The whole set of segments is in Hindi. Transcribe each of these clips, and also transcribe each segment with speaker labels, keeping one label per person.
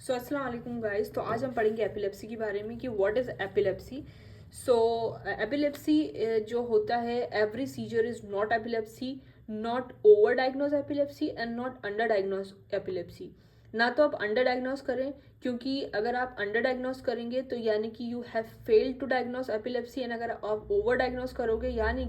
Speaker 1: सो अस्सलाम वालेकुम गाइस। तो आज हम पढ़ेंगे एपिलेप्सी के बारे में कि what is epilepsy. So epilepsy जो होता है, every seizure is not epilepsy, not over diagnose epilepsy and not under diagnose epilepsy. ना तो आप अंडर डायग्नोज करें, क्योंकि अगर आप अंडर डायग्नोज करेंगे तो यानी कि you have failed to diagnose epilepsy, and अगर आप ओवर डायग्नोज करोगे यानी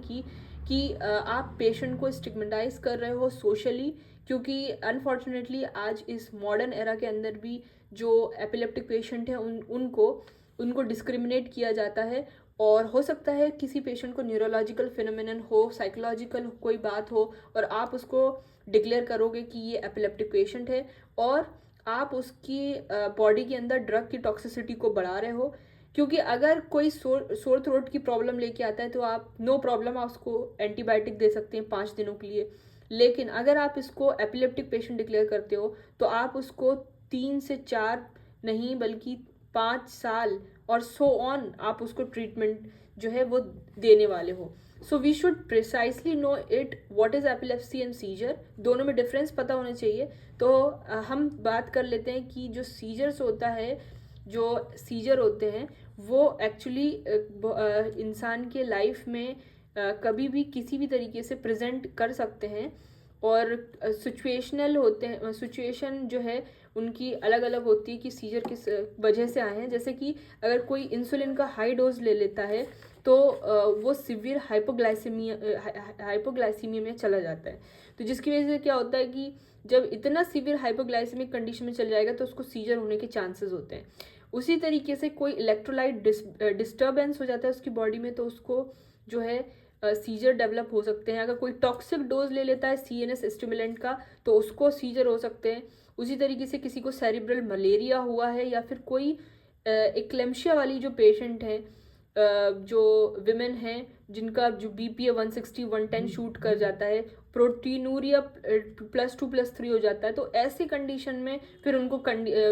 Speaker 1: कि आप पेशेंट को स्टिग्मेटाइज कर रहे हो सोशली, क्योंकि अनफॉर्चुनेटली आज इस मॉडर्न एरा के अंदर भी जो एपिलेप्टिक पेशेंट हैं उनको डिस्क्रिमिनेट किया जाता है। और हो सकता है किसी पेशेंट को न्यूरोलॉजिकल फिनोमिनन हो, साइकोलॉजिकल कोई बात हो, और आप उसको डिक्लेयर करोगे कि ये एपिलेप्टिक पेशेंट है, और आप उसकी बॉडी के अंदर ड्रग की टॉक्सिसिटी को बढ़ा रहे हो। क्योंकि अगर कोई सोर थ्रोट की प्रॉब्लम लेके आता है तो आप नो प्रॉब्लम, आप उसको एंटीबायोटिक दे सकते हैं 5 दिनों के लिए। लेकिन अगर आप इसको एपिलेप्टिक पेशेंट डिक्लेयर करते हो तो आप उसको 3 से 4 नहीं बल्कि 5 साल और सो ऑन आप उसको ट्रीटमेंट जो है वो देने वाले हो। So we should precisely know it what is epilepsy and seizure, दोनों में डिफरेंस पता होना चाहिए। तो हम बात कर लेते हैं कि जो सीजर्स होता है, जो सीजर होते हैं वो एक्चुअली इंसान के लाइफ में कभी भी किसी भी तरीके से प्रेजेंट कर सकते हैं, और सिचुएशनल होते हैं। सिचुएशन जो है उनकी अलग अलग होती है कि सीजर किस वजह से आए हैं। जैसे कि अगर कोई इंसुलिन का हाई डोज ले लेता है तो वो सिवियर हाइपोग्लाइसीमिया में चला जाता है। तो जिसकी वजह से क्या होता है कि जब इतना सिवियर हाइपोग्लाइसेमिक कंडीशन में चल जाएगा तो उसको सीजर होने के चांसेस होते हैं। उसी तरीके से कोई इलेक्ट्रोलाइट डिस्टर्बेंस हो जाता है उसकी बॉडी में तो उसको जो है सीजर डेवलप हो सकते हैं। अगर कोई टॉक्सिक डोज ले लेता है सीएनएस स्टिमुलेंट का तो उसको सीजर हो सकते हैं। उसी तरीके से किसी को सेरिब्रल मलेरिया हुआ है, या फिर कोई एक्लेम्शिया वाली जो पेशेंट है, जो विमेन हैं जिनका जो बीपीए 160 110 शूट कर जाता है, प्रोटीनूरिया +2+3 हो जाता है, तो ऐसी कंडीशन में फिर उनको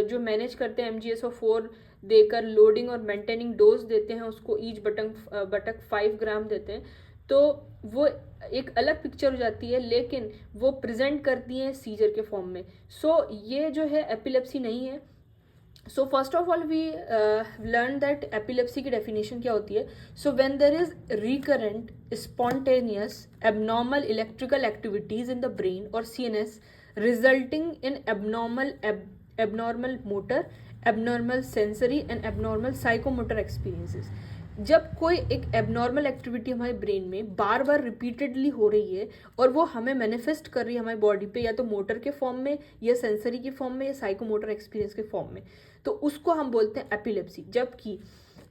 Speaker 1: जो मैनेज करते हैं MgSO4 देकर लोडिंग और मेंटेनिंग डोज देते हैं, उसको ईच बटक 5 ग्राम देते हैं। तो वो एक अलग पिक्चर हो जाती है, लेकिन वो प्रेजेंट करती हैं सीजर के फॉर्म में। सो ये जो है एपिलेप्सी नहीं है। So first of all we learn that epilepsy की डेफिनेशन क्या होती है। So when there is recurrent spontaneous abnormal electrical activities in the brain और CNS resulting in abnormal motor, abnormal sensory and abnormal psychomotor experiences. जब कोई एक एबनॉर्मल एक्टिविटी हमारे ब्रेन में बार बार रिपीटेडली हो रही है और वो हमें मैनिफेस्ट कर रही है हमारी बॉडी पे, या तो मोटर के फॉर्म में, या सेंसरी के फॉर्म में, या साइकोमोटर एक्सपीरियंस के फॉर्म में, तो उसको हम बोलते हैं एपिलेप्सी। जबकि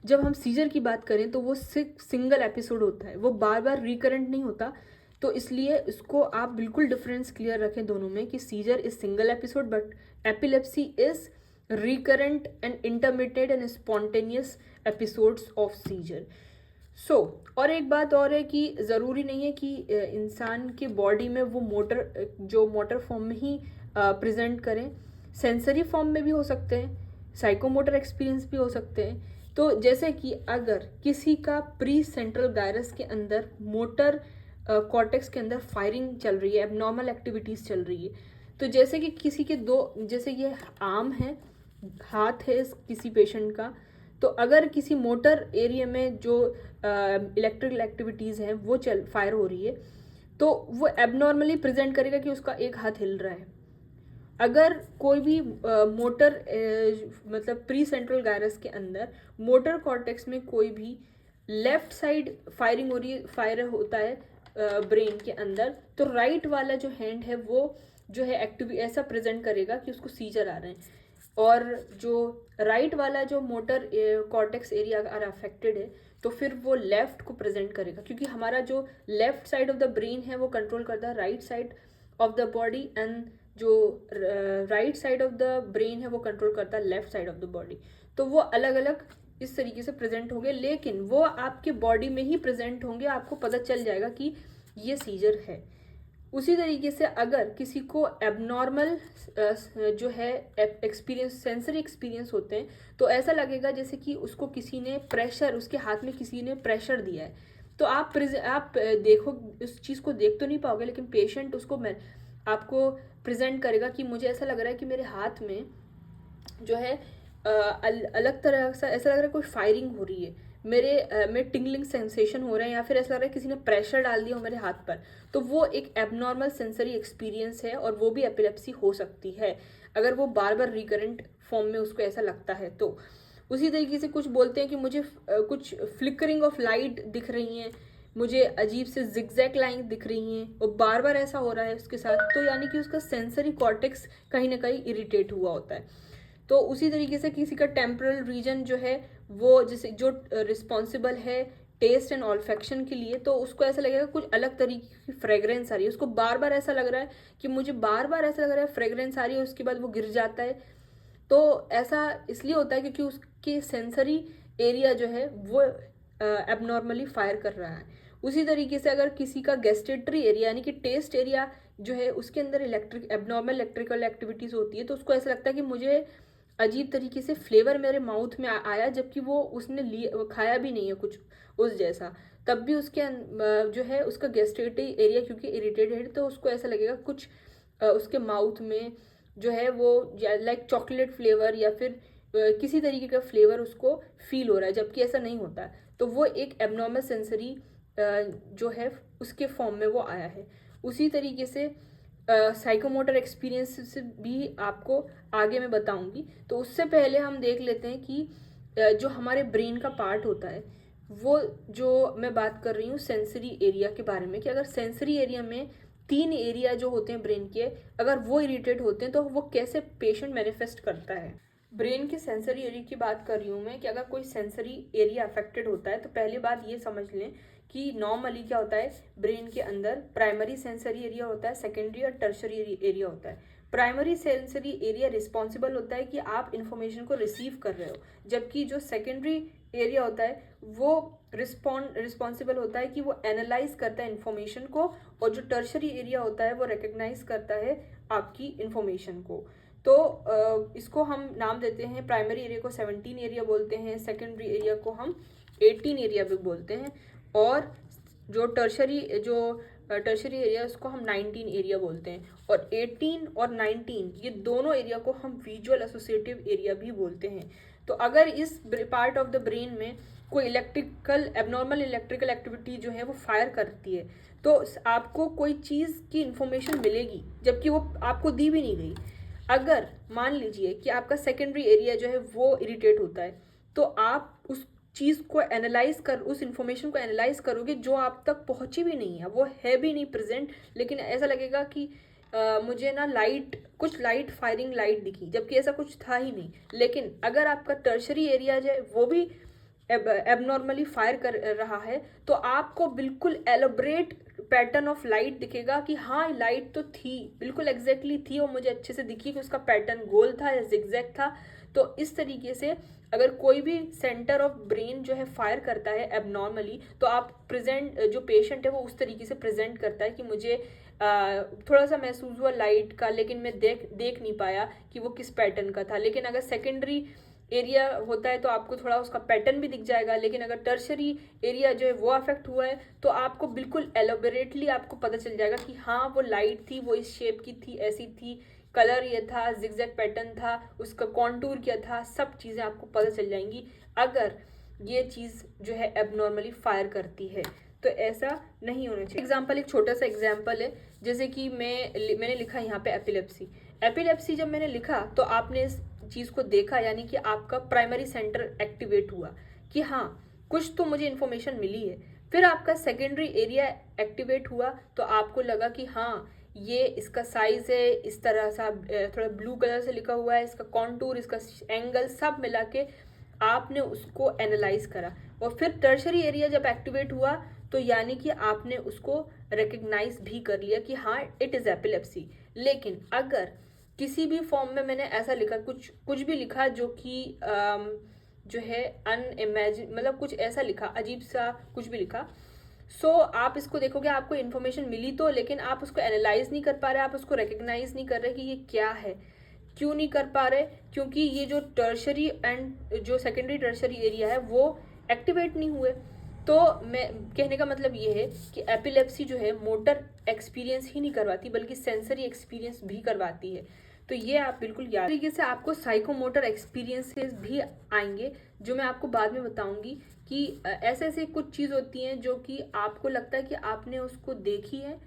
Speaker 1: जब हम सीजर की बात करें तो वो सिंगल एपिसोड होता है, वो बार बार रिकरेंट नहीं होता। तो इसलिए इसको आप बिल्कुल डिफरेंस क्लियर रखें दोनों में कि seizure is single episode but epilepsy is recurrent and intermittent and spontaneous episodes of seizure. So और एक बात और है कि ज़रूरी नहीं है कि इंसान के बॉडी में वो मोटर फॉर्म में ही प्रेजेंट करें, सेंसरी फॉर्म में भी हो सकते हैं, साइकोमोटर एक्सपीरियंस भी हो सकते हैं। तो जैसे कि अगर किसी का प्री सेंट्रल गायरस के अंदर मोटर कॉर्टेक्स के अंदर फायरिंग चल रही है, एबनॉर्मल एक्टिविटीज़ चल रही है, तो जैसे कि किसी के जैसे ये आर्म है, हाथ है किसी पेशेंट का, तो अगर किसी मोटर एरिया में जो इलेक्ट्रिकल एक्टिविटीज़ हैं वो फायर हो रही है तो वो एबनॉर्मली प्रेजेंट करेगा कि उसका एक हाथ हिल रहा है। अगर कोई भी मोटर मतलब प्री सेंट्रल गायरस के अंदर मोटर कॉर्टेक्स में कोई भी लेफ्ट साइड फायरिंग हो रही है, फायर होता है ब्रेन के अंदर, तो राइट वाला जो हैंड है वो जो है एक्टिव ऐसा प्रेजेंट करेगा कि उसको सीजर आ रहे हैं, और जो राइट वाला जो मोटर कॉर्टेक्स एरिया अगर अफेक्टेड है तो फिर वो लेफ्ट को प्रेजेंट करेगा, क्योंकि हमारा जो left side of the brain है वो कंट्रोल करता है right side of the body, and जो right side of the brain है वो कंट्रोल करता है left side of the body. तो वो अलग अलग इस तरीके से प्रेजेंट होंगे, लेकिन वो आपके बॉडी में ही प्रेजेंट होंगे, आपको पता चल जाएगा कि ये सीजर है। उसी तरीके से अगर किसी को एबनॉर्मल जो है एक्सपीरियंस, सेंसरी एक्सपीरियंस होते हैं, तो ऐसा लगेगा जैसे कि उसको किसी ने प्रेशर, उसके हाथ में किसी ने प्रेशर दिया है। तो आप देखो, उस चीज़ को देख तो नहीं पाओगे, लेकिन पेशेंट उसको आपको प्रेजेंट करेगा कि मुझे ऐसा लग रहा है कि मेरे हाथ में जो है अलग तरह से ऐसा लग रहा है कोई फायरिंग हो रही है मेरे टिंगलिंग सेंसेशन हो रहे हैं, या फिर ऐसा लग रहा है किसी ने प्रेशर डाल दिया हो मेरे हाथ पर, तो वो एक एबनॉर्मल सेंसरी एक्सपीरियंस है और वो भी एपिलेप्सी हो सकती है अगर वो बार बार रिकरेंट फॉर्म में उसको ऐसा लगता है। तो उसी तरीके से कुछ बोलते हैं कि मुझे कुछ फ्लिकरिंग ऑफ लाइट दिख रही हैं, मुझे अजीब से जिगजैग लाइन दिख रही हैं और बार बार ऐसा हो रहा है उसके साथ, तो यानी कि उसका सेंसरी कॉर्टेक्स कहीं ना कहीं इरिटेट हुआ होता है। तो उसी तरीके से किसी का टेम्परल रीजन जो है वो जैसे जो रिस्पॉन्सिबल है टेस्ट एंड ऑल्फेक्शन के लिए, तो उसको ऐसा लगेगा कुछ अलग तरीके की फ्रेग्रेंस आ रही है, उसको बार बार ऐसा लग रहा है कि मुझे बार बार ऐसा लग रहा है फ्रेग्रेंस आ रही है, उसके बाद वो गिर जाता है। तो ऐसा इसलिए होता है क्योंकि उसके सेंसरी एरिया जो है वो एबनॉर्मली फायर कर रहा है। उसी तरीके से अगर किसी का गैस्ट्रेटरी एरिया यानी कि टेस्ट एरिया जो है उसके अंदर एबनॉर्मल इलेक्ट्रिकल एक्टिविटीज होती है, तो उसको ऐसा लगता है कि मुझे अजीब तरीके से फ्लेवर मेरे माउथ में आया, जबकि वो उसने खाया भी नहीं है कुछ उस जैसा, तब भी उसके जो है उसका गैस्ट्रेटरी एरिया क्योंकि इरिटेटेड है, तो उसको ऐसा लगेगा कुछ उसके माउथ में जो है वो लाइक चॉकलेट फ्लेवर या फिर किसी तरीके का फ्लेवर उसको फील हो रहा है, जबकि ऐसा नहीं होता है। तो वो एक एबनॉर्मल सेंसरी जो है उसके फॉर्म में वो आया है। उसी तरीके से साइकोमोटर एक्सपीरियंस भी आपको आगे मैं बताऊंगी। तो उससे पहले हम देख लेते हैं कि जो हमारे ब्रेन का पार्ट होता है, वो जो मैं बात कर रही हूँ सेंसरी एरिया के बारे में, कि अगर सेंसरी एरिया में 3 एरिया जो होते हैं ब्रेन के, अगर वो इरिटेट होते हैं तो वो कैसे पेशेंट मैनिफेस्ट करता है। ब्रेन के सेंसरी एरिया की बात कर रही हूँ मैं, कि अगर कोई सेंसरी एरिया अफेक्टेड होता है तो पहली बात ये समझ लें कि नॉर्मली क्या होता है, ब्रेन के अंदर प्राइमरी सेंसरी एरिया होता है, सेकेंडरी और टर्शरी एरिया होता है। प्राइमरी सेंसरी एरिया रिस्पॉन्सिबल होता है कि आप इंफॉर्मेशन को रिसीव कर रहे हो, जबकि जो सेकेंडरी एरिया होता है वो रिस्पॉन्सिबल होता है कि वो एनालाइज करता है इंफॉर्मेशन को, और जो टर्शरी एरिया होता है वो रिकग्नाइज करता है आपकी इंफॉर्मेशन को। तो इसको हम नाम देते हैं, प्राइमरी एरिया को 17 एरिया बोलते हैं, सेकेंडरी एरिया को हम 18 एरिया भी बोलते हैं, और जो टर्शरी एरिया उसको हम 19 एरिया बोलते हैं। और 18 और 19 ये दोनों एरिया को हम विजुअल एसोसिएटिव एरिया भी बोलते हैं। तो अगर इस पार्ट ऑफ द ब्रेन में कोई एबनॉर्मल इलेक्ट्रिकल एक्टिविटी जो है वो फायर करती है, तो आपको कोई चीज़ की इंफॉर्मेशन मिलेगी जबकि वो आपको दी भी नहीं गई। अगर मान लीजिए कि आपका सेकेंडरी एरिया जो है वो इरिटेट होता है, तो आप उस चीज़ को उस इंफॉर्मेशन को एनालाइज करोगे जो आप तक पहुंची भी नहीं है, वो है भी नहीं प्रेजेंट, लेकिन ऐसा लगेगा कि मुझे ना कुछ लाइट फायरिंग लाइट दिखी, जबकि ऐसा कुछ था ही नहीं। लेकिन अगर आपका टर्शरी एरिया जो है वो भी एबनॉर्मली फायर कर रहा है, तो आपको बिल्कुल एलोबरेट पैटर्न ऑफ लाइट दिखेगा कि हाँ लाइट तो थी, बिल्कुल एग्जैक्टली थी, और मुझे अच्छे से दिखी कि उसका पैटर्न गोल था या जिगजैग था। तो इस तरीके से अगर कोई भी सेंटर ऑफ ब्रेन जो है फायर करता है एबनॉर्मली, तो आप जो पेशेंट है वो उस तरीके से प्रेजेंट करता है कि मुझे थोड़ा सा महसूस हुआ लाइट का, लेकिन मैं देख नहीं पाया कि वो किस पैटर्न का था। लेकिन अगर सेकेंडरी एरिया होता है तो आपको थोड़ा उसका पैटर्न भी दिख जाएगा, लेकिन अगर टर्शरी एरिया जो है वो अफेक्ट हुआ है तो आपको बिल्कुल एलोबरेटली आपको पता चल जाएगा कि हाँ वो लाइट थी, वो इस शेप की थी, ऐसी थी, कलर ये था, जिगजैग पैटर्न था, उसका कॉन्टूर क्या था, सब चीज़ें आपको पता चल जाएंगी अगर ये चीज़ जो है एबनॉर्मली फायर करती है। तो ऐसा नहीं होना चाहिए। एग्जाम्पल, एक छोटा सा एग्जाम्पल है, जैसे कि मैंने लिखा यहाँ पे एपिलेप्सी जब मैंने लिखा तो आपने इस चीज़ को देखा, यानी कि आपका प्राइमरी सेंटर एक्टिवेट हुआ कि हाँ कुछ तो मुझे इन्फॉर्मेशन मिली है। फिर आपका सेकेंडरी एरिया एक्टिवेट हुआ तो आपको लगा कि हाँ ये इसका साइज है, इस तरह सा थोड़ा ब्लू कलर से लिखा हुआ है, इसका कॉन्टूर, इसका एंगल सब मिला के आपने उसको एनालाइज करा। और फिर टर्शरी एरिया जब एक्टिवेट हुआ तो यानी कि आपने उसको रिकग्नाइज भी कर लिया कि हाँ इट इज़ एपिलेप्सी। लेकिन अगर किसी भी फॉर्म में मैंने ऐसा लिखा, कुछ भी लिखा जो कि जो है मतलब कुछ ऐसा लिखा, अजीब सा कुछ भी लिखा, सो आप इसको देखोगे आपको इन्फॉर्मेशन मिली तो, लेकिन आप उसको एनालाइज नहीं कर पा रहे, आप उसको रिकग्नाइज नहीं कर रहे कि ये क्या है। क्यों नहीं कर पा रहे? क्योंकि ये जो टर्शरी एंड जो सेकेंडरी टर्शरी एरिया है वो एक्टिवेट नहीं हुए। तो मैं कहने का मतलब ये है कि एपिलेप्सी जो है मोटर एक्सपीरियंस ही नहीं करवाती बल्कि सेंसरी एक्सपीरियंस भी करवाती है। तो ये आप बिल्कुल याद तरीके से आपको साइकोमोटर एक्सपीरियंसेस भी आएंगे, जो मैं आपको बाद में बताऊंगी कि ऐसे ऐसे कुछ चीज़ होती हैं जो कि आपको लगता है कि आपने उसको देखी है,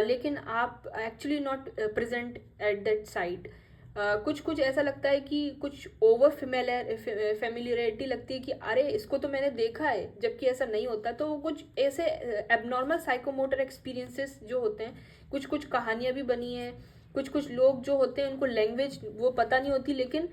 Speaker 1: लेकिन आप actually not present at that site. कुछ कुछ ऐसा लगता है कि कुछ ओवर फेमिलियरिटी लगती है कि अरे इसको तो मैंने देखा है, जबकि ऐसा नहीं होता। तो वो कुछ ऐसे एबनॉर्मल साइकोमोटर एक्सपीरियंसेस जो होते हैं, कुछ कुछ कहानियाँ भी बनी हैं, कुछ कुछ लोग जो होते हैं उनको लैंग्वेज वो पता नहीं होती, लेकिन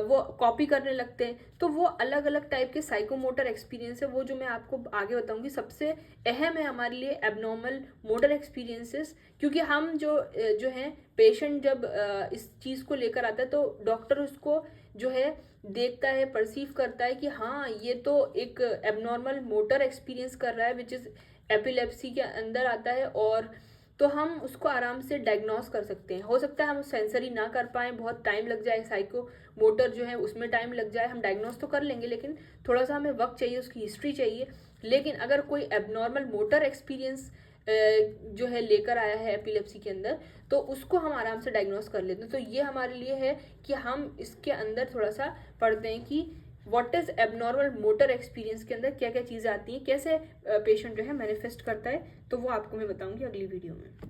Speaker 1: वो कॉपी करने लगते हैं। तो वो अलग अलग टाइप के साइकोमोटर एक्सपीरियंस है, वो जो मैं आपको आगे बताऊंगी। सबसे अहम है हमारे लिए एबनॉर्मल मोटर एक्सपीरियंसेस, क्योंकि हम जो है पेशेंट जब इस चीज़ को लेकर आता है तो डॉक्टर उसको जो है देखता है, परसीव करता है कि हाँ ये तो एक एबनॉर्मल मोटर एक्सपीरियंस कर रहा है, विच इज़ एपिलेप्सी के अंदर आता है। और तो हम उसको आराम से डायग्नोस कर सकते हैं। हो सकता है हम सेंसरी ना कर पाए, बहुत टाइम लग जाए, साइको मोटर जो है उसमें टाइम लग जाए, हम डायग्नोस तो कर लेंगे लेकिन थोड़ा सा हमें वक्त चाहिए, उसकी हिस्ट्री चाहिए। लेकिन अगर कोई एबनॉर्मल मोटर एक्सपीरियंस जो है लेकर आया है एपिलेप्सी के अंदर, तो उसको हम आराम से डायग्नोस कर लेते हैं। तो ये हमारे लिए है कि हम इसके अंदर थोड़ा सा पढ़ते हैं कि what is abnormal motor experience के अंदर क्या क्या चीज़ें आती हैं, कैसे पेशेंट जो है मैनिफेस्ट करता है। तो वो आपको मैं बताऊंगी अगली वीडियो में।